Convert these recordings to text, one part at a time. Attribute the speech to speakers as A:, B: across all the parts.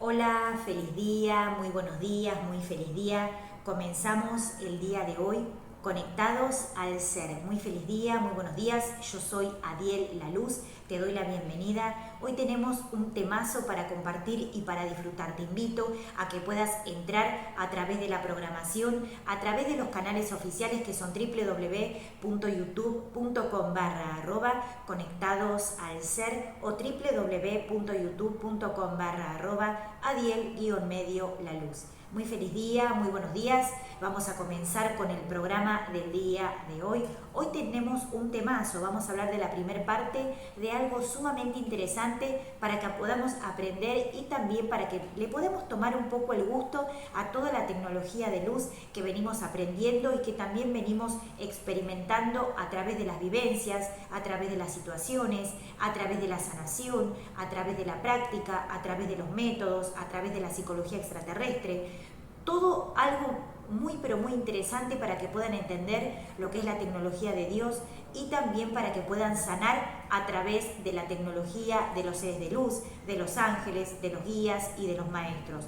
A: Hola, feliz día, muy buenos días, muy feliz día. Comenzamos el día de hoy conectados al ser. Muy feliz día, muy buenos días. Yo soy Adiel La Luz, te doy la bienvenida. Hoy tenemos un temazo para compartir y para disfrutar. Te invito a que puedas entrar a través de la programación, a través de los canales oficiales que son www.youtube.com/conectados al ser o www.youtube.com/Adiel-medio La Luz. Muy feliz día, muy buenos días. Vamos a comenzar con el programa del día de hoy. Hoy tenemos un temazo, vamos a hablar de la primera parte de algo sumamente interesante para que podamos aprender y también para que le podamos tomar un poco el gusto a toda la tecnología de luz que venimos aprendiendo y que también venimos experimentando a través de las vivencias, a través de las situaciones, a través de la sanación, a través de la práctica, a través de los métodos, a través de la psicología extraterrestre. Todo algo muy pero muy interesante para que puedan entender lo que es la tecnología de Dios y también para que puedan sanar a través de la tecnología de los seres de luz, de los ángeles, de los guías y de los maestros.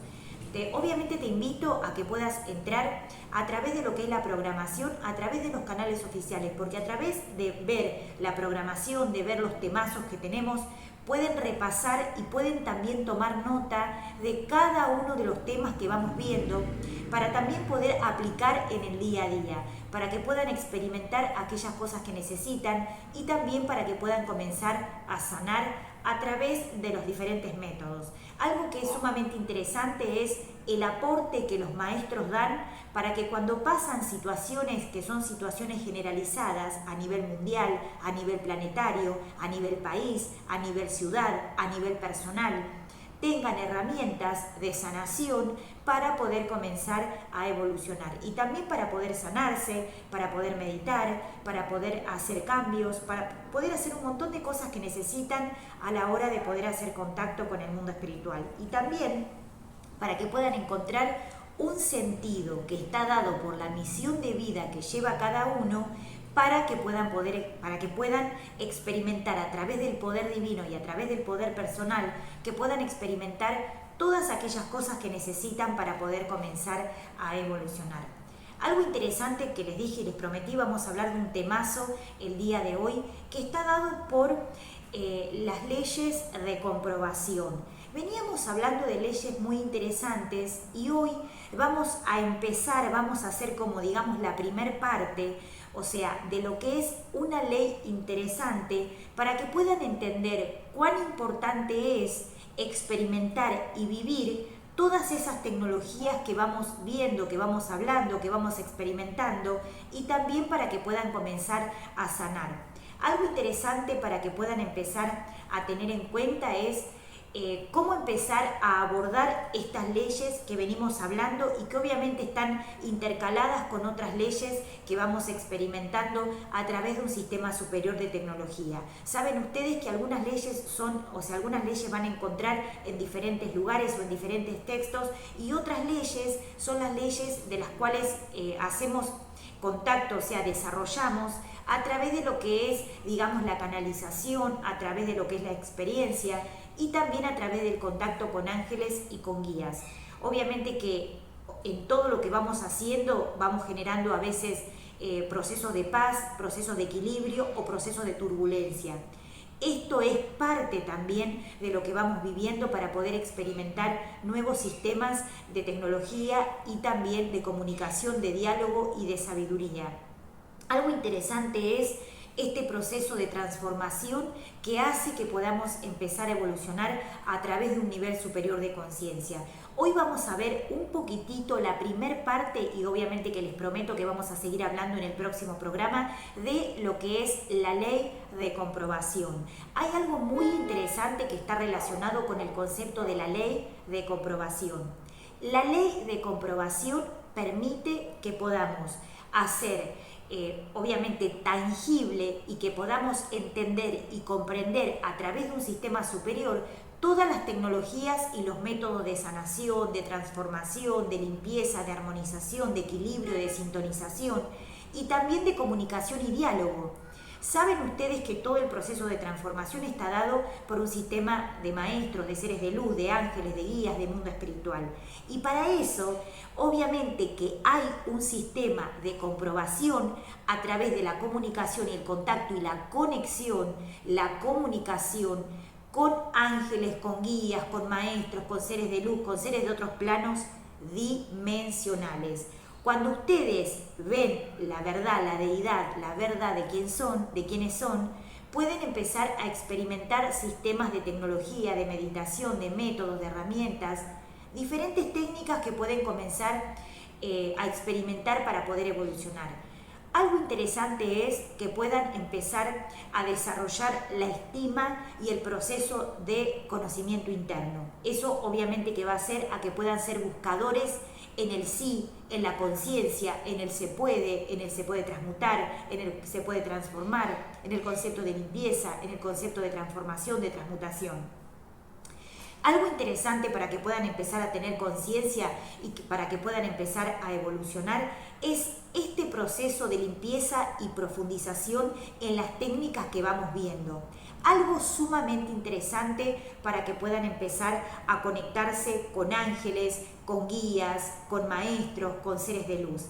A: Obviamente te invito a que puedas entrar a través de lo que es la programación, a través de los canales oficiales, porque a través de ver la programación, de ver los temazos que tenemos, pueden repasar y pueden también tomar nota de cada uno de los temas que vamos viendo para también poder aplicar en el día a día, para que puedan experimentar aquellas cosas que necesitan y también para que puedan comenzar a sanar a través de los diferentes métodos. Algo que es sumamente interesante es el aporte que los maestros dan para que cuando pasan situaciones que son situaciones generalizadas a nivel mundial, a nivel planetario, a nivel país, a nivel ciudad, a nivel personal, tengan herramientas de sanación para poder comenzar a evolucionar y también para poder sanarse, para poder meditar, para poder hacer cambios, para poder hacer un montón de cosas que necesitan a la hora de poder hacer contacto con el mundo espiritual y también para que puedan encontrar un sentido que está dado por la misión de vida que lleva cada uno para que puedan experimentar a través del poder divino y a través del poder personal, que puedan experimentar todas aquellas cosas que necesitan para poder comenzar a evolucionar. Algo interesante que les dije y les prometí, vamos a hablar de un temazo el día de hoy, que está dado por las leyes de comprobación. Veníamos hablando de leyes muy interesantes y hoy vamos a hacer como digamos la primer parte, o sea, de lo que es una ley interesante para que puedan entender cuán importante es experimentar y vivir todas esas tecnologías que vamos viendo, que vamos hablando, que vamos experimentando y también para que puedan comenzar a sanar. Algo interesante para que puedan empezar a tener en cuenta es cómo empezar a abordar estas leyes que venimos hablando y que obviamente están intercaladas con otras leyes que vamos experimentando a través de un sistema superior de tecnología. Saben ustedes que algunas leyes algunas leyes van a encontrar en diferentes lugares o en diferentes textos y otras leyes son las leyes de las cuales hacemos contacto, o sea, desarrollamos a través de lo que es, digamos, la canalización, a través de lo que es la experiencia y también a través del contacto con ángeles y con guías. Obviamente que en todo lo que vamos haciendo vamos generando a veces procesos de paz, procesos de equilibrio o procesos de turbulencia. Esto es parte también de lo que vamos viviendo para poder experimentar nuevos sistemas de tecnología y también de comunicación, de diálogo y de sabiduría. Algo interesante es este proceso de transformación que hace que podamos empezar a evolucionar a través de un nivel superior de conciencia. Hoy vamos a ver un poquitito la primer parte y obviamente que les prometo que vamos a seguir hablando en el próximo programa de lo que es la ley de comprobación. Hay algo muy interesante que está relacionado con el concepto de la ley de comprobación. La ley de comprobación permite que podamos hacer obviamente tangible y que podamos entender y comprender a través de un sistema superior todas las tecnologías y los métodos de sanación, de transformación, de limpieza, de armonización, de equilibrio, de sintonización y también de comunicación y diálogo. Saben ustedes que todo el proceso de transformación está dado por un sistema de maestros, de seres de luz, de ángeles, de guías, de mundo espiritual. Y para eso, obviamente que hay un sistema de comprobación a través de la comunicación y el contacto y la conexión, la comunicación con ángeles, con guías, con maestros, con seres de luz, con seres de otros planos dimensionales. Cuando ustedes ven la verdad, la deidad, la verdad de quién son, de quiénes son, pueden empezar a experimentar sistemas de tecnología, de meditación, de métodos, de herramientas, diferentes técnicas que pueden comenzar a experimentar para poder evolucionar. Algo interesante es que puedan empezar a desarrollar la estima y el proceso de conocimiento interno. Eso obviamente que va a hacer a que puedan ser buscadores en el sí, en la conciencia, en el se puede transmutar, en el se puede transformar, en el concepto de limpieza, en el concepto de transformación, de transmutación. Algo interesante para que puedan empezar a tener conciencia y para que puedan empezar a evolucionar es este proceso de limpieza y profundización en las técnicas que vamos viendo. Algo sumamente interesante para que puedan empezar a conectarse con ángeles, con guías, con maestros, con seres de luz.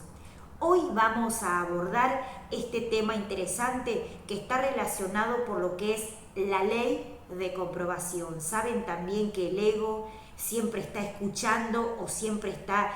A: Hoy vamos a abordar este tema interesante que está relacionado por lo que es la ley de comprobación. Saben también que el ego siempre está escuchando o siempre está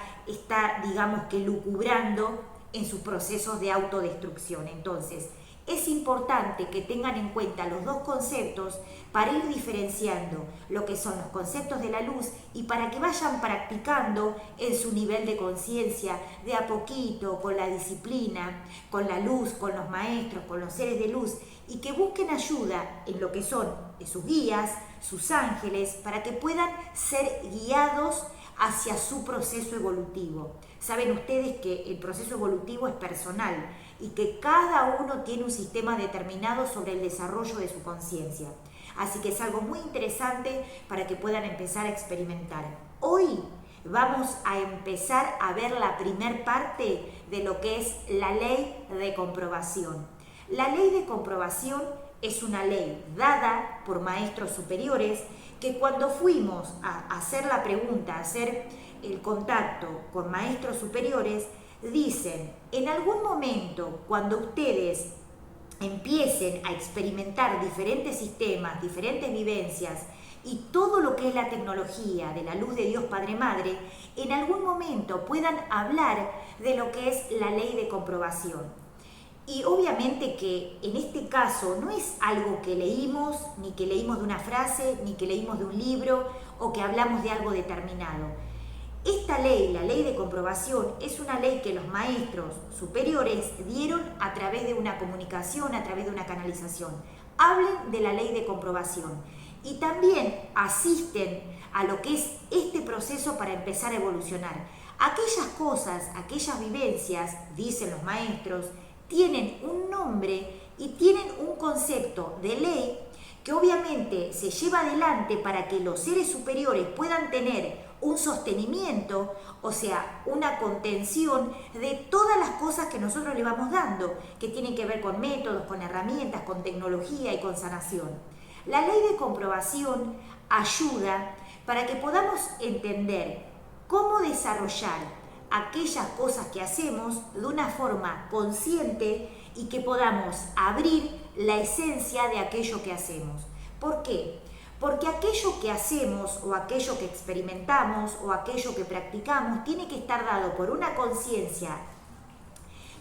A: digamos que lucubrando en sus procesos de autodestrucción. Entonces, es importante que tengan en cuenta los dos conceptos para ir diferenciando lo que son los conceptos de la luz y para que vayan practicando en su nivel de conciencia de a poquito, con la disciplina, con la luz, con los maestros, con los seres de luz y que busquen ayuda en lo que son sus guías, sus ángeles, para que puedan ser guiados hacia su proceso evolutivo. Saben ustedes que el proceso evolutivo es personal y que cada uno tiene un sistema determinado sobre el desarrollo de su conciencia. Así que es algo muy interesante para que puedan empezar a experimentar. Hoy vamos a empezar a ver la primer parte de lo que es la ley de comprobación. La ley de comprobación es una ley dada por maestros superiores que cuando fuimos a hacer la pregunta, a hacer el contacto con maestros superiores, dicen, en algún momento cuando ustedes empiecen a experimentar diferentes sistemas, diferentes vivencias y todo lo que es la tecnología de la luz de Dios Padre Madre, en algún momento puedan hablar de lo que es la ley de comprobación. Y obviamente que en este caso no es algo que leímos, ni que leímos de una frase, ni que leímos de un libro o que hablamos de algo determinado. Esta ley, la ley de comprobación, es una ley que los maestros superiores dieron a través de una comunicación, a través de una canalización. Hablen de la ley de comprobación y también asisten a lo que es este proceso para empezar a evolucionar. Aquellas cosas, aquellas vivencias, dicen los maestros, tienen un nombre y tienen un concepto de ley que obviamente se lleva adelante para que los seres superiores puedan tener un sostenimiento, o sea, una contención de todas las cosas que nosotros le vamos dando, que tienen que ver con métodos, con herramientas, con tecnología y con sanación. La ley de comprobación ayuda para que podamos entender cómo desarrollar aquellas cosas que hacemos de una forma consciente y que podamos abrir la esencia de aquello que hacemos. ¿Por qué? Porque aquello que hacemos o aquello que experimentamos o aquello que practicamos tiene que estar dado por una conciencia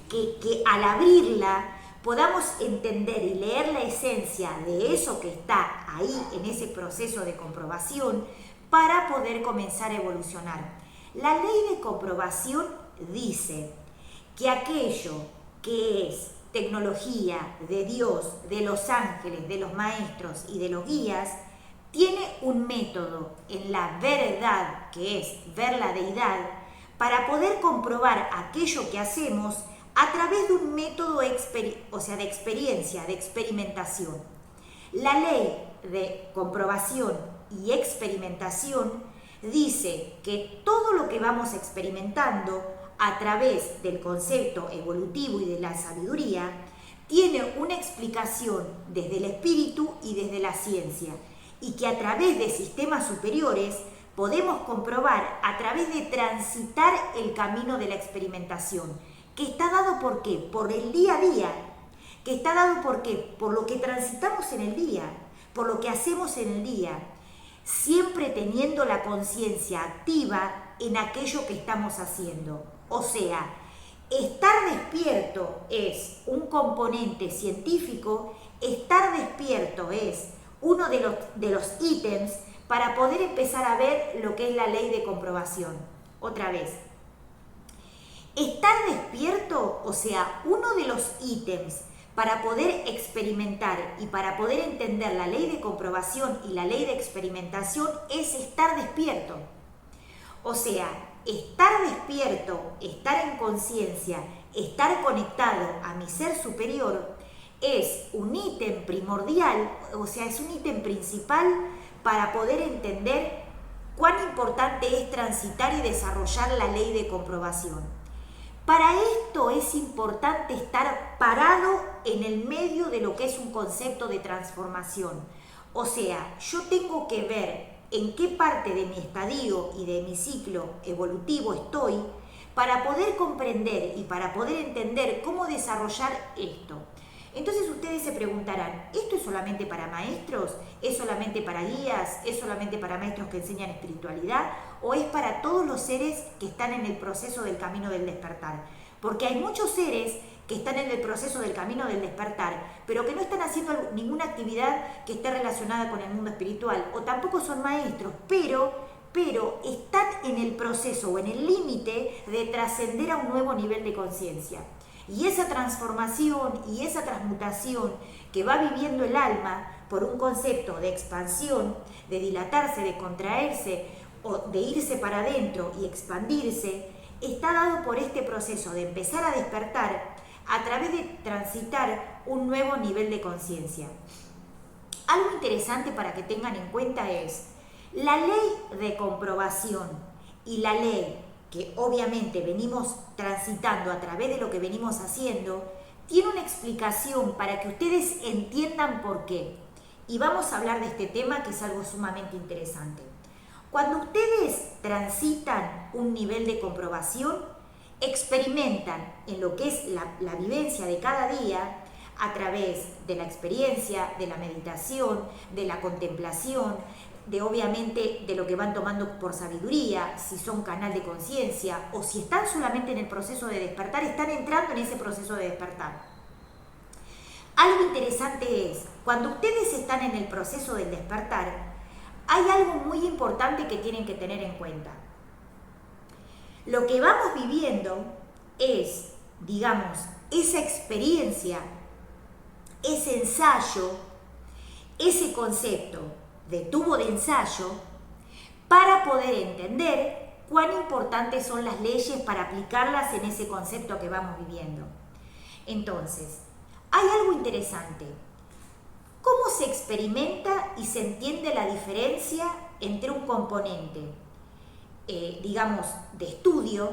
A: que al abrirla podamos entender y leer la esencia de eso que está ahí en ese proceso de comprobación para poder comenzar a evolucionar. La ley de comprobación dice que aquello que es tecnología de Dios, de los ángeles, de los maestros y de los guías, tiene un método en la verdad, que es ver la deidad, para poder comprobar aquello que hacemos a través de un método de experiencia, de experimentación. La ley de comprobación y experimentación dice que todo lo que vamos experimentando a través del concepto evolutivo y de la sabiduría tiene una explicación desde el espíritu y desde la ciencia, y que a través de sistemas superiores podemos comprobar a través de transitar el camino de la experimentación, que está dado ¿por qué? Por el día a día, que está dado ¿por qué? Por lo que transitamos en el día, por lo que hacemos en el día, siempre teniendo la conciencia activa en aquello que estamos haciendo. O sea, estar despierto es un componente científico, estar despierto es uno de los ítems para poder empezar a ver lo que es la ley de comprobación. Otra vez, estar despierto, o sea, uno de los ítems para poder experimentar y para poder entender la ley de comprobación y la ley de experimentación es estar despierto. O sea, estar despierto, estar en conciencia, estar conectado a mi ser superior es un ítem primordial, o sea, es un ítem principal para poder entender cuán importante es transitar y desarrollar la ley de comprobación. Para esto es importante estar parado en el medio de lo que es un concepto de transformación. O sea, yo tengo que ver en qué parte de mi estadio y de mi ciclo evolutivo estoy para poder comprender y para poder entender cómo desarrollar esto. Entonces ustedes se preguntarán, ¿esto es solamente para maestros? ¿Es solamente para guías? ¿Es solamente para maestros que enseñan espiritualidad? ¿O es para todos los seres que están en el proceso del camino del despertar? Porque hay muchos seres que están en el proceso del camino del despertar, pero que no están haciendo ninguna actividad que esté relacionada con el mundo espiritual, o tampoco son maestros, pero están en el proceso o en el límite de trascender a un nuevo nivel de conciencia. Y esa transformación y esa transmutación que va viviendo el alma por un concepto de expansión, de dilatarse, de contraerse o de irse para adentro y expandirse, está dado por este proceso de empezar a despertar a través de transitar un nuevo nivel de conciencia. Algo interesante para que tengan en cuenta es la ley de comprobación y la ley que obviamente venimos transitando a través de lo que venimos haciendo, tiene una explicación para que ustedes entiendan por qué. Y vamos a hablar de este tema que es algo sumamente interesante. Cuando ustedes transitan un nivel de comprobación, experimentan en lo que es la vivencia de cada día a través de la experiencia, de la meditación, de la contemplación, de obviamente de lo que van tomando por sabiduría, si son canal de conciencia o si están solamente en el proceso de despertar, están entrando en ese proceso de despertar. Algo interesante es, cuando ustedes están en el proceso del despertar, hay algo muy importante que tienen que tener en cuenta. Lo que vamos viviendo es, digamos, esa experiencia, ese ensayo, ese concepto de tubo de ensayo para poder entender cuán importantes son las leyes para aplicarlas en ese concepto que vamos viviendo. Entonces, hay algo interesante. ¿Cómo se experimenta y se entiende la diferencia entre un componente, digamos, de estudio,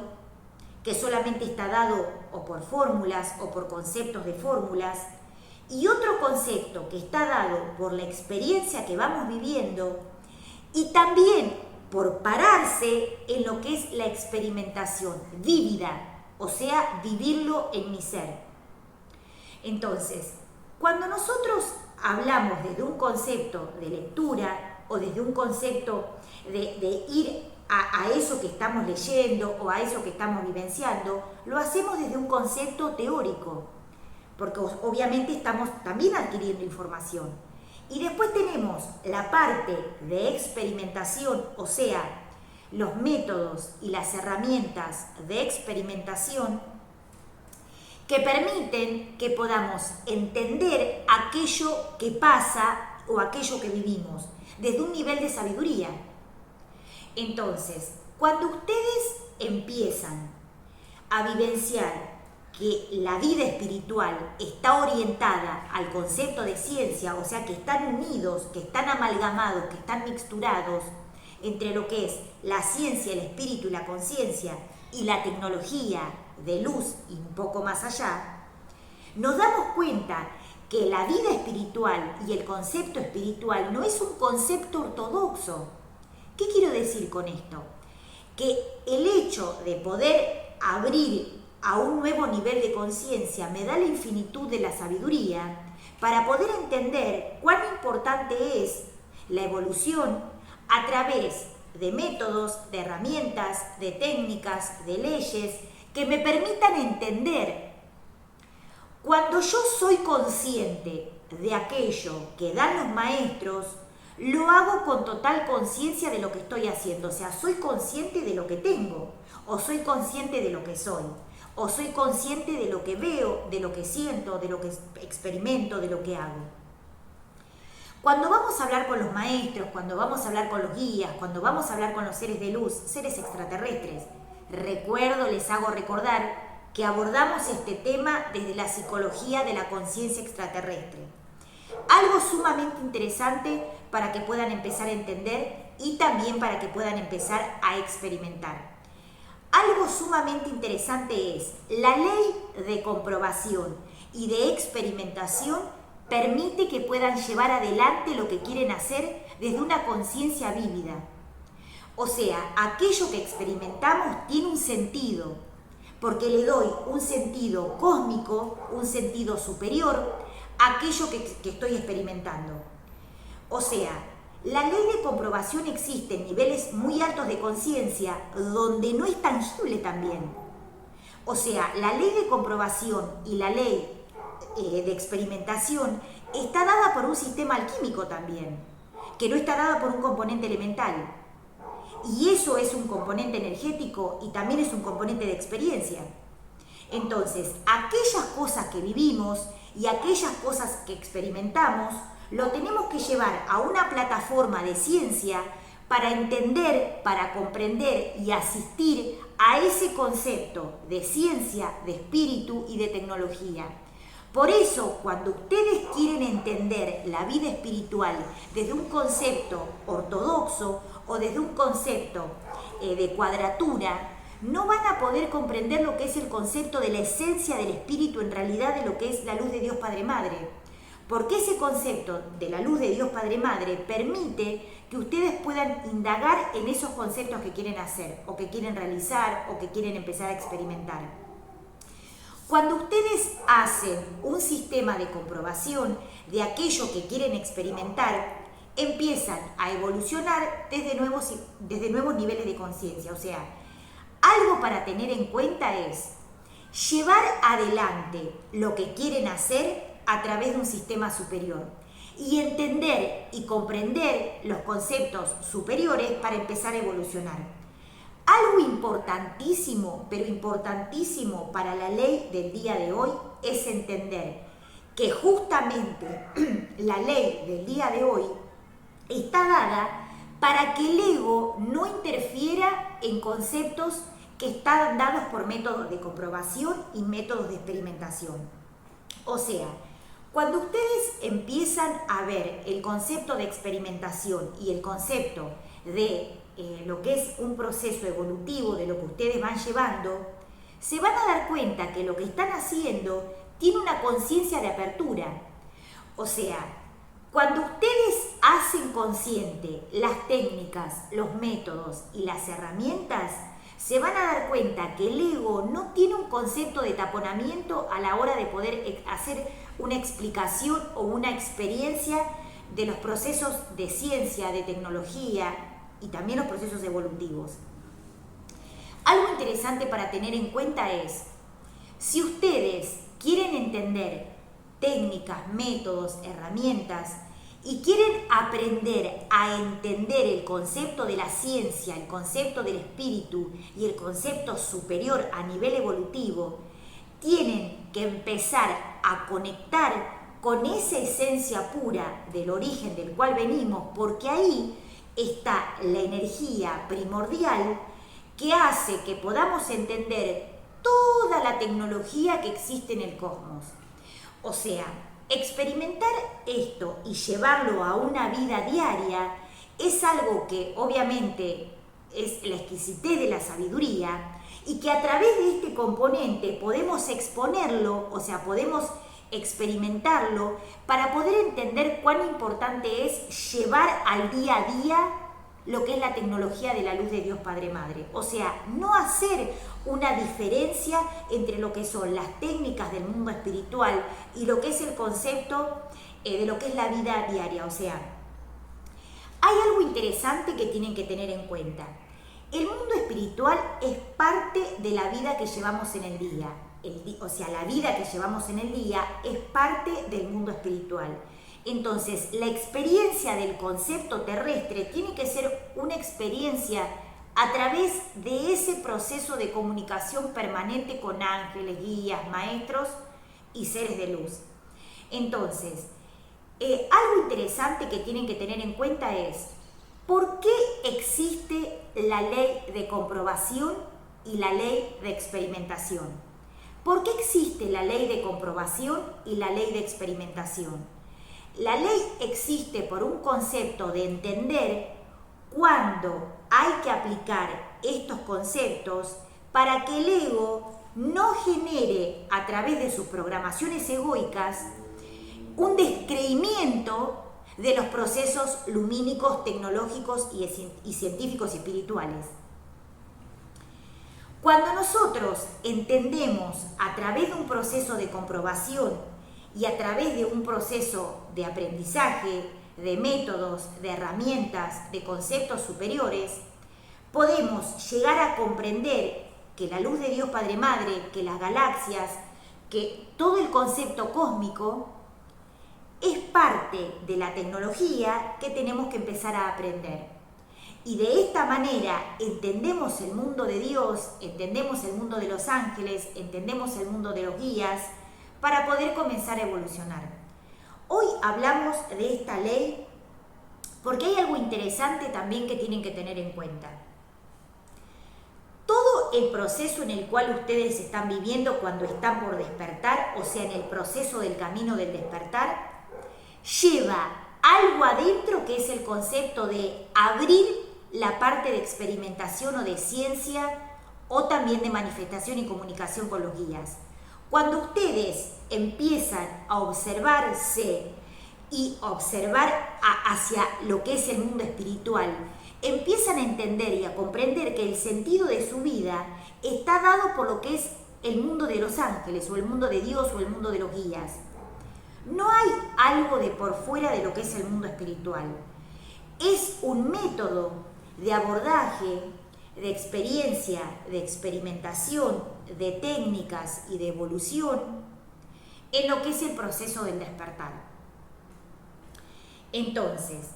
A: que solamente está dado o por fórmulas o por conceptos de fórmulas, y otro concepto que está dado por la experiencia que vamos viviendo y también por pararse en lo que es la experimentación vívida, o sea, vivirlo en mi ser? Entonces, cuando nosotros hablamos desde un concepto de lectura o desde un concepto de ir a eso que estamos leyendo o a eso que estamos vivenciando, lo hacemos desde un concepto teórico, porque obviamente estamos también adquiriendo información. Y después tenemos la parte de experimentación, o sea, los métodos y las herramientas de experimentación que permiten que podamos entender aquello que pasa o aquello que vivimos desde un nivel de sabiduría. Entonces, cuando ustedes empiezan a vivenciar que la vida espiritual está orientada al concepto de ciencia, o sea que están unidos, que están amalgamados, que están mixturados entre lo que es la ciencia, el espíritu y la conciencia y la tecnología de luz y un poco más allá, nos damos cuenta que la vida espiritual y el concepto espiritual no es un concepto ortodoxo. ¿Qué quiero decir con esto? Que el hecho de poder abrir a un nuevo nivel de conciencia me da la infinitud de la sabiduría para poder entender cuán importante es la evolución a través de métodos, de herramientas, de técnicas, de leyes que me permitan entender. Cuando yo soy consciente de aquello que dan los maestros, lo hago con total conciencia de lo que estoy haciendo. O sea, soy consciente de lo que tengo, o soy consciente de lo que soy, o soy consciente de lo que veo, de lo que siento, de lo que experimento, de lo que hago. Cuando vamos a hablar con los maestros, cuando vamos a hablar con los guías, cuando vamos a hablar con los seres de luz, seres extraterrestres, les hago recordar que abordamos este tema desde la psicología de la conciencia extraterrestre. Algo sumamente interesante para que puedan empezar a entender y también para que puedan empezar a experimentar. Algo sumamente interesante es la ley de comprobación y de experimentación permite que puedan llevar adelante lo que quieren hacer desde una conciencia vívida. O sea, aquello que experimentamos tiene un sentido, porque le doy un sentido cósmico, un sentido superior a aquello que estoy experimentando. O sea, la ley de comprobación existe en niveles muy altos de conciencia donde no es tangible también. O sea, la ley de comprobación y la ley de experimentación está dada por un sistema alquímico también, que no está dada por un componente elemental. Y eso es un componente energético y también es un componente de experiencia. Entonces, aquellas cosas que vivimos y aquellas cosas que experimentamos, lo tenemos que llevar a una plataforma de ciencia para entender, para comprender y asistir a ese concepto de ciencia, de espíritu y de tecnología. Por eso, cuando ustedes quieren entender la vida espiritual desde un concepto ortodoxo o desde un concepto de cuadratura, no van a poder comprender lo que es el concepto de la esencia del espíritu en realidad de lo que es la luz de Dios Padre Madre. Porque ese concepto de la luz de Dios Padre Madre permite que ustedes puedan indagar en esos conceptos que quieren hacer, o que quieren realizar, o que quieren empezar a experimentar. Cuando ustedes hacen un sistema de comprobación de aquello que quieren experimentar, empiezan a evolucionar desde nuevos niveles de conciencia. O sea, algo para tener en cuenta es llevar adelante lo que quieren hacer a través de un sistema superior y entender y comprender los conceptos superiores para empezar a evolucionar. Algo importantísimo, pero importantísimo para la ley del día de hoy es entender que justamente la ley del día de hoy está dada para que el ego no interfiera en conceptos que están dados por métodos de comprobación y métodos de experimentación. O sea, cuando ustedes empiezan a ver el concepto de experimentación y el concepto de lo que es un proceso evolutivo de lo que ustedes van llevando, se van a dar cuenta que lo que están haciendo tiene una conciencia de apertura. O sea, cuando ustedes hacen consciente las técnicas, los métodos y las herramientas, se van a dar cuenta que el ego no tiene un concepto de taponamiento a la hora de poder hacer una explicación o una experiencia de los procesos de ciencia, de tecnología y también los procesos evolutivos. Algo interesante para tener en cuenta es, si ustedes quieren entender técnicas, métodos, herramientas y quieren aprender a entender el concepto de la ciencia, el concepto del espíritu y el concepto superior a nivel evolutivo, tienen que empezar a conectar con esa esencia pura del origen del cual venimos, porque ahí está la energía primordial que hace que podamos entender toda la tecnología que existe en el cosmos. O sea, experimentar esto y llevarlo a una vida diaria es algo que obviamente es la exquisitez de la sabiduría y que a través de este componente podemos exponerlo, o sea, podemos experimentarlo, para poder entender cuán importante es llevar al día a día lo que es la tecnología de la luz de Dios Padre Madre. O sea, no hacer una diferencia entre lo que son las técnicas del mundo espiritual y lo que es el concepto de lo que es la vida diaria. O sea, hay algo interesante que tienen que tener en cuenta. El mundo espiritual es parte de la vida que llevamos en el día. O sea, la vida que llevamos en el día es parte del mundo espiritual. Entonces, la experiencia del concepto terrestre tiene que ser una experiencia a través de ese proceso de comunicación permanente con ángeles, guías, maestros y seres de luz. Entonces, algo interesante que tienen que tener en cuenta es ¿por qué existe la ley de comprobación y la ley de experimentación? ¿Por qué existe la ley de comprobación y la ley de experimentación? La ley existe por un concepto de entender cuándo hay que aplicar estos conceptos para que el ego no genere a través de sus programaciones egoicas un descreimiento de los procesos lumínicos, tecnológicos y científicos y espirituales. Cuando nosotros entendemos a través de un proceso de comprobación y a través de un proceso de aprendizaje, de métodos, de herramientas, de conceptos superiores, podemos llegar a comprender que la luz de Dios Padre Madre, que las galaxias, que todo el concepto cósmico es parte de la tecnología que tenemos que empezar a aprender. Y de esta manera entendemos el mundo de Dios, entendemos el mundo de los ángeles, entendemos el mundo de los guías, para poder comenzar a evolucionar. Hoy hablamos de esta ley porque hay algo interesante también que tienen que tener en cuenta. Todo el proceso en el cual ustedes están viviendo cuando están por despertar, o sea, en el proceso del camino del despertar, lleva algo adentro que es el concepto de abrir la parte de experimentación o de ciencia o también de manifestación y comunicación con los guías. Cuando ustedes empiezan a observarse y observar hacia lo que es el mundo espiritual, empiezan a entender y a comprender que el sentido de su vida está dado por lo que es el mundo de los ángeles o el mundo de Dios o el mundo de los guías. No hay algo de por fuera de lo que es el mundo espiritual. Es un método de abordaje, de experiencia, de experimentación, de técnicas y de evolución en lo que es el proceso del despertar. Entonces,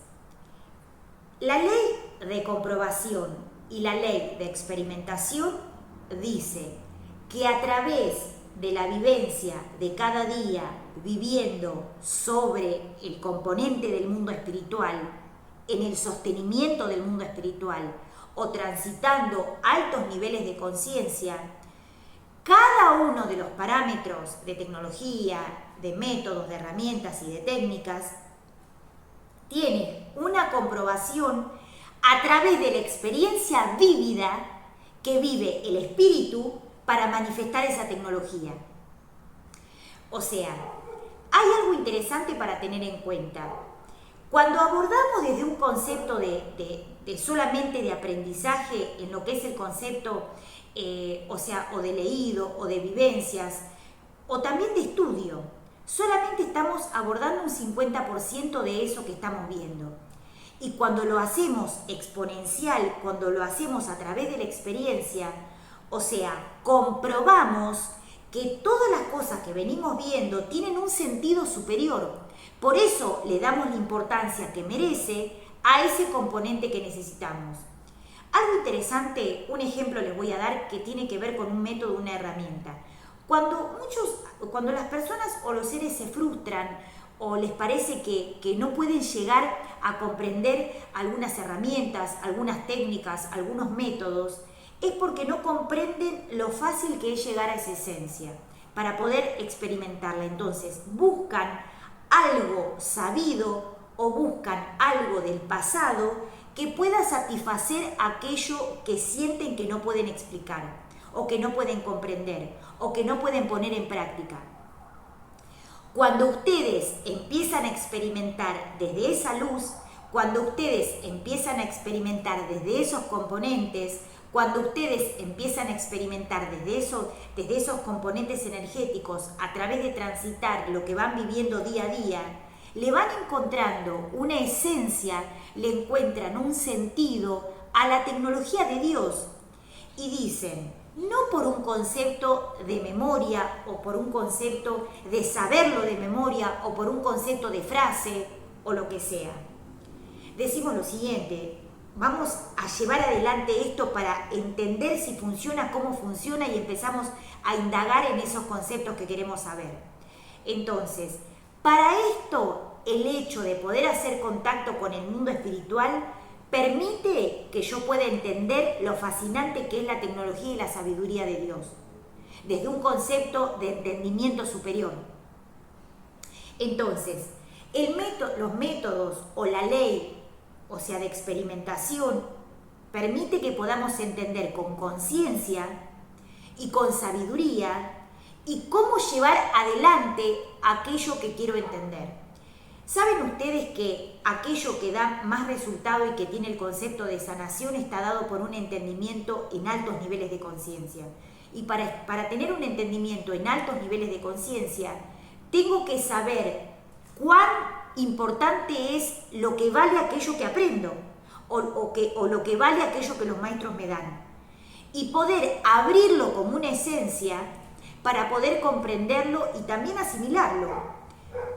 A: la ley de comprobación y la ley de experimentación dice que a través de la vivencia de cada día viviendo sobre el componente del mundo espiritual, en el sostenimiento del mundo espiritual o transitando altos niveles de conciencia, cada uno de los parámetros de tecnología, de métodos, de herramientas y de técnicas tiene una comprobación a través de la experiencia vívida que vive el espíritu para manifestar esa tecnología. O sea, hay algo interesante para tener en cuenta. Cuando abordamos desde un concepto de solamente de aprendizaje en lo que es el concepto, o de leído o de vivencias, o también de estudio, solamente estamos abordando un 50% de eso que estamos viendo. Y cuando lo hacemos exponencial, cuando lo hacemos a través de la experiencia, o sea, comprobamos que todas las cosas que venimos viendo tienen un sentido superior. Por eso le damos la importancia que merece a ese componente que necesitamos. Algo interesante, un ejemplo les voy a dar que tiene que ver con un método, una herramienta. Cuando las personas o los seres se frustran o les parece que no pueden llegar a comprender algunas herramientas, algunas técnicas, algunos métodos, es porque no comprenden lo fácil que es llegar a esa esencia para poder experimentarla. Entonces buscan algo sabido o buscan algo del pasado que pueda satisfacer aquello que sienten que no pueden explicar o que no pueden comprender o que no pueden poner en práctica. Cuando ustedes empiezan a experimentar desde esa luz, cuando ustedes empiezan a experimentar desde esos componentes, cuando ustedes empiezan a experimentar desde esos componentes energéticos a través de transitar lo que van viviendo día a día, le van encontrando una esencia, le encuentran un sentido a la tecnología de Dios y dicen, no por un concepto de memoria o por un concepto de saberlo de memoria o por un concepto de frase o lo que sea. Decimos lo siguiente, vamos a llevar adelante esto para entender si funciona, cómo funciona y empezamos a indagar en esos conceptos que queremos saber. Entonces, para esto, el hecho de poder hacer contacto con el mundo espiritual permite que yo pueda entender lo fascinante que es la tecnología y la sabiduría de Dios, desde un concepto de entendimiento superior. Entonces, los métodos o la ley, o sea, de experimentación, permite que podamos entender con conciencia y con sabiduría y cómo llevar adelante aquello que quiero entender. ¿Saben ustedes que aquello que da más resultado y que tiene el concepto de sanación está dado por un entendimiento en altos niveles de conciencia? Y para tener un entendimiento en altos niveles de conciencia, tengo que saber cuán importante es lo que vale aquello que aprendo o lo que vale aquello que los maestros me dan. Y poder abrirlo como una esencia para poder comprenderlo y también asimilarlo.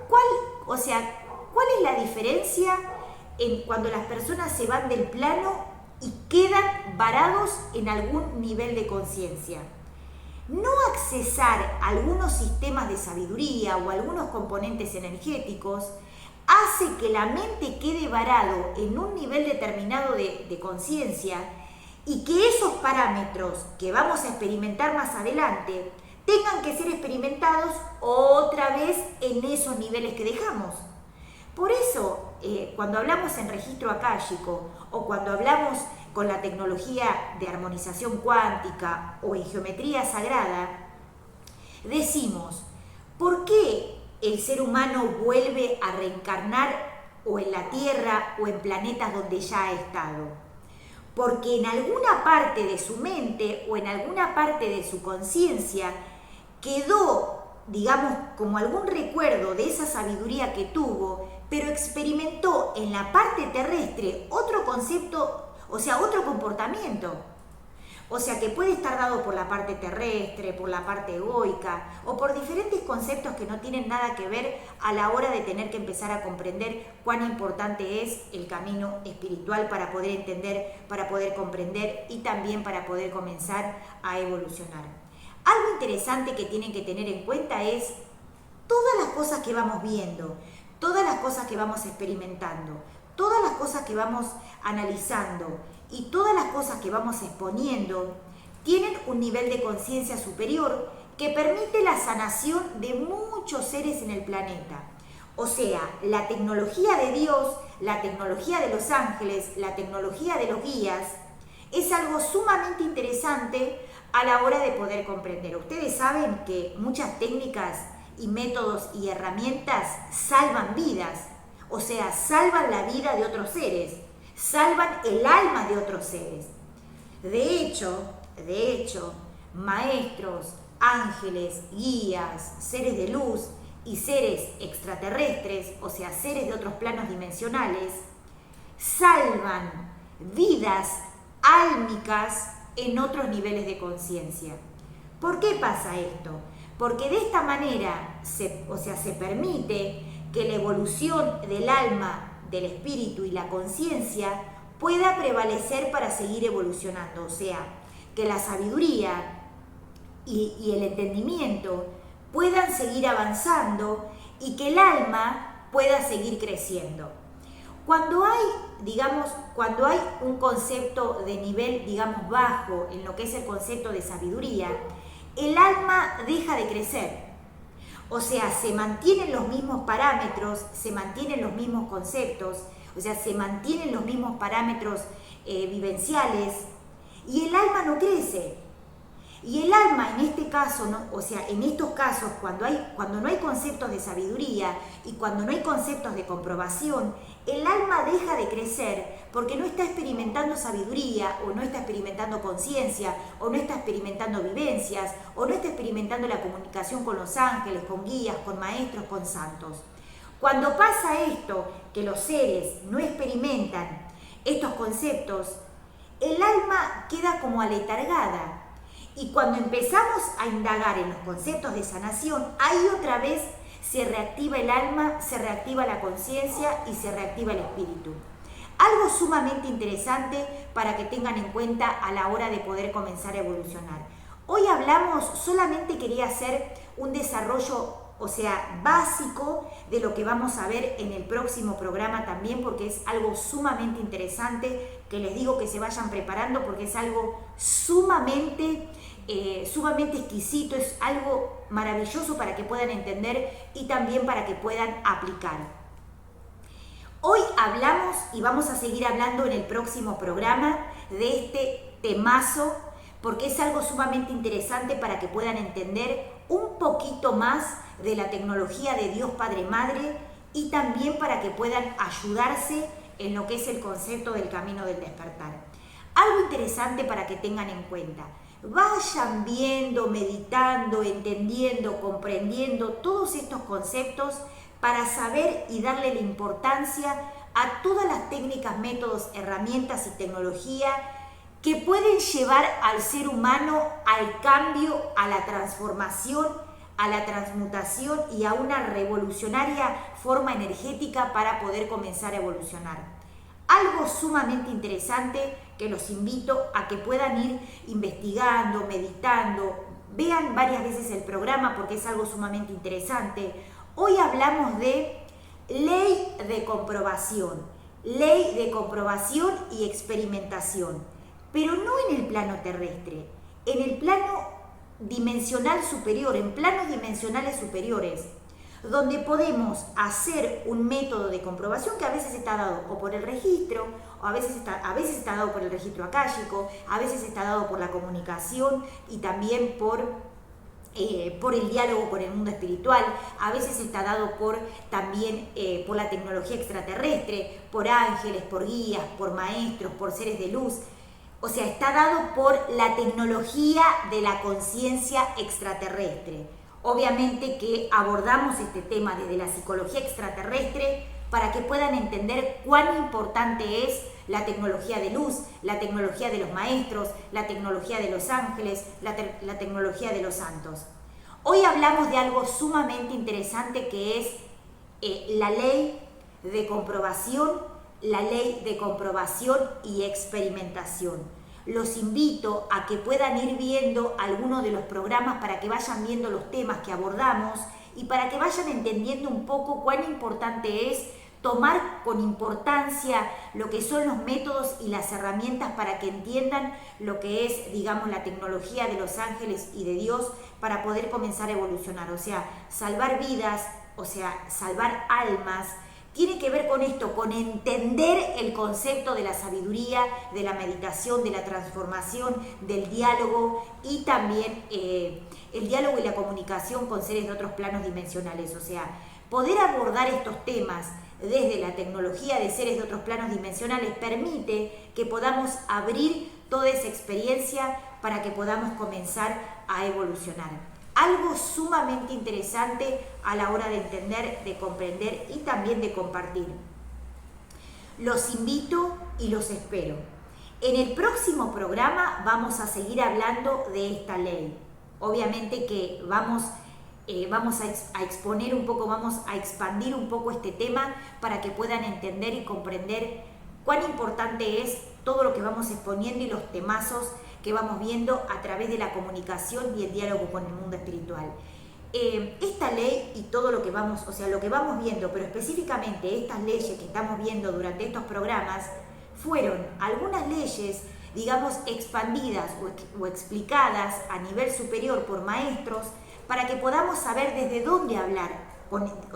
A: ¿Cuál es la diferencia en cuando las personas se van del plano y quedan varados en algún nivel de conciencia? No accesar a algunos sistemas de sabiduría o algunos componentes energéticos hace que la mente quede varado en un nivel determinado de conciencia y que esos parámetros que vamos a experimentar más adelante tengan que ser experimentados otra vez en esos niveles que dejamos. Por eso, cuando hablamos en registro akáshico o cuando hablamos con la tecnología de armonización cuántica o en geometría sagrada, decimos, ¿por qué el ser humano vuelve a reencarnar o en la Tierra o en planetas donde ya ha estado? Porque en alguna parte de su mente o en alguna parte de su conciencia quedó, digamos, como algún recuerdo de esa sabiduría que tuvo, pero experimentó en la parte terrestre otro concepto, o sea, otro comportamiento. O sea, que puede estar dado por la parte terrestre, por la parte egoica, o por diferentes conceptos que no tienen nada que ver a la hora de tener que empezar a comprender cuán importante es el camino espiritual para poder entender, para poder comprender y también para poder comenzar a evolucionar. Algo interesante que tienen que tener en cuenta es todas las cosas que vamos viendo, todas las cosas que vamos experimentando, todas las cosas que vamos analizando y todas las cosas que vamos exponiendo tienen un nivel de conciencia superior que permite la sanación de muchos seres en el planeta. O sea, la tecnología de Dios, la tecnología de los ángeles, la tecnología de los guías, es algo sumamente interesante a la hora de poder comprender. Ustedes saben que muchas técnicas y métodos y herramientas salvan vidas, o sea, salvan la vida de otros seres, salvan el alma de otros seres. De hecho, maestros, ángeles, guías, seres de luz y seres extraterrestres, o sea, seres de otros planos dimensionales, salvan vidas álmicas en otros niveles de conciencia. ¿Por qué pasa esto? Porque de esta manera se permite que la evolución del alma, del espíritu y la conciencia pueda prevalecer para seguir evolucionando. O sea, que la sabiduría y el entendimiento puedan seguir avanzando y que el alma pueda seguir creciendo. Cuando hay un concepto de nivel, digamos, bajo en lo que es el concepto de sabiduría, el alma deja de crecer. O sea, se mantienen los mismos parámetros, se mantienen los mismos conceptos, o sea, se mantienen los mismos parámetros vivenciales y el alma no crece. Y el alma en este caso, ¿no? O sea, en estos casos, cuando no hay conceptos de sabiduría y cuando no hay conceptos de comprobación, el alma deja de crecer porque no está experimentando sabiduría o no está experimentando conciencia o no está experimentando vivencias o no está experimentando la comunicación con los ángeles, con guías, con maestros, con santos. Cuando pasa esto, que los seres no experimentan estos conceptos, el alma queda como aletargada. Y cuando empezamos a indagar en los conceptos de sanación, ahí otra vez se reactiva el alma, se reactiva la conciencia y se reactiva el espíritu. Algo sumamente interesante para que tengan en cuenta a la hora de poder comenzar a evolucionar. Hoy hablamos, solamente quería hacer un desarrollo, o sea, básico de lo que vamos a ver en el próximo programa también, porque es algo sumamente interesante, que les digo que se vayan preparando porque es algo sumamente exquisito, es algo maravilloso para que puedan entender y también para que puedan aplicar. Hoy hablamos y vamos a seguir hablando en el próximo programa de este temazo, porque es algo sumamente interesante para que puedan entender un poquito más de la tecnología de Dios Padre Madre y también para que puedan ayudarse en lo que es el concepto del camino del despertar. Algo interesante para que tengan en cuenta. Vayan viendo, meditando, entendiendo, comprendiendo todos estos conceptos para saber y darle la importancia a todas las técnicas, métodos, herramientas y tecnología que pueden llevar al ser humano al cambio, a la transformación, a la transmutación y a una revolucionaria forma energética para poder comenzar a evolucionar. Algo sumamente interesante que los invito a que puedan ir investigando, meditando, vean varias veces el programa porque es algo sumamente interesante. Hoy hablamos de ley de comprobación y experimentación, pero no en el plano terrestre, en el plano dimensional superior, en planos dimensionales superiores, donde podemos hacer un método de comprobación que a veces está dado o por el registro, o a veces está dado por el registro akáshico, a veces está dado por la comunicación y también por el diálogo con el mundo espiritual, a veces está dado también por la tecnología extraterrestre, por ángeles, por guías, por maestros, por seres de luz. O sea, está dado por la tecnología de la conciencia extraterrestre. Obviamente que abordamos este tema desde la psicología extraterrestre para que puedan entender cuán importante es la tecnología de luz, la tecnología de los maestros, la tecnología de los ángeles, la tecnología de los santos. Hoy hablamos de algo sumamente interesante que es la ley de comprobación y experimentación. Los invito a que puedan ir viendo algunos de los programas para que vayan viendo los temas que abordamos y para que vayan entendiendo un poco cuán importante es tomar con importancia lo que son los métodos y las herramientas para que entiendan lo que es, digamos, la tecnología de los ángeles y de Dios para poder comenzar a evolucionar. O sea, salvar vidas, o sea, salvar almas. Tiene que ver con esto, con entender el concepto de la sabiduría, de la meditación, de la transformación, del diálogo y también el diálogo y la comunicación con seres de otros planos dimensionales. O sea, poder abordar estos temas desde la tecnología de seres de otros planos dimensionales permite que podamos abrir toda esa experiencia para que podamos comenzar a evolucionar. Algo sumamente interesante a la hora de entender, de comprender y también de compartir. Los invito y los espero. En el próximo programa vamos a seguir hablando de esta ley. Obviamente que vamos a exponer un poco, vamos a expandir un poco este tema para que puedan entender y comprender cuán importante es todo lo que vamos exponiendo y los temazos que vamos viendo a través de la comunicación y el diálogo con el mundo espiritual. Esta ley y todo lo que vamos viendo, pero específicamente estas leyes que estamos viendo durante estos programas, fueron algunas leyes, digamos, expandidas o explicadas a nivel superior por maestros para que podamos saber desde dónde hablar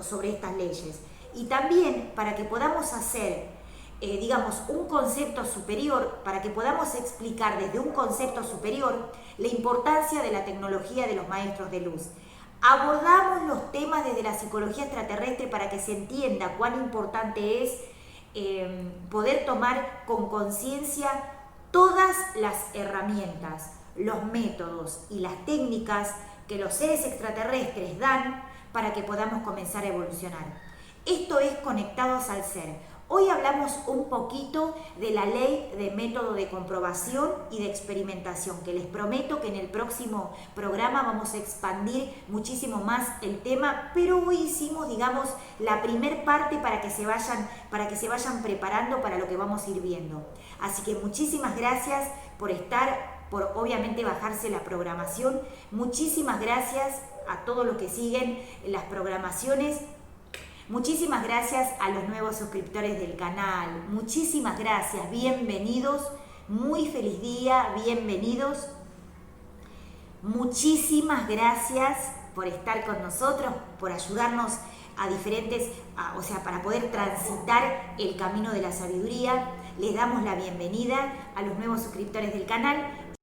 A: sobre estas leyes y también para que podamos hacer digamos, un concepto superior, para que podamos explicar desde un concepto superior la importancia de la tecnología de los maestros de luz. Abordamos los temas desde la psicología extraterrestre para que se entienda cuán importante es poder tomar con conciencia todas las herramientas, los métodos y las técnicas que los seres extraterrestres dan para que podamos comenzar a evolucionar. Esto es Conectados al Ser. Hoy hablamos un poquito de la ley de método de comprobación y de experimentación, que les prometo que en el próximo programa vamos a expandir muchísimo más el tema, pero hoy hicimos, digamos, la primer parte para que se vayan preparando para lo que vamos a ir viendo. Así que muchísimas gracias por estar, por obviamente bajarse la programación. Muchísimas gracias a todos los que siguen las programaciones. Muchísimas gracias a los nuevos suscriptores del canal. Muchísimas gracias, bienvenidos. Muy feliz día, bienvenidos. Muchísimas gracias por estar con nosotros, por ayudarnos para poder transitar el camino de la sabiduría. Les damos la bienvenida a los nuevos suscriptores del canal.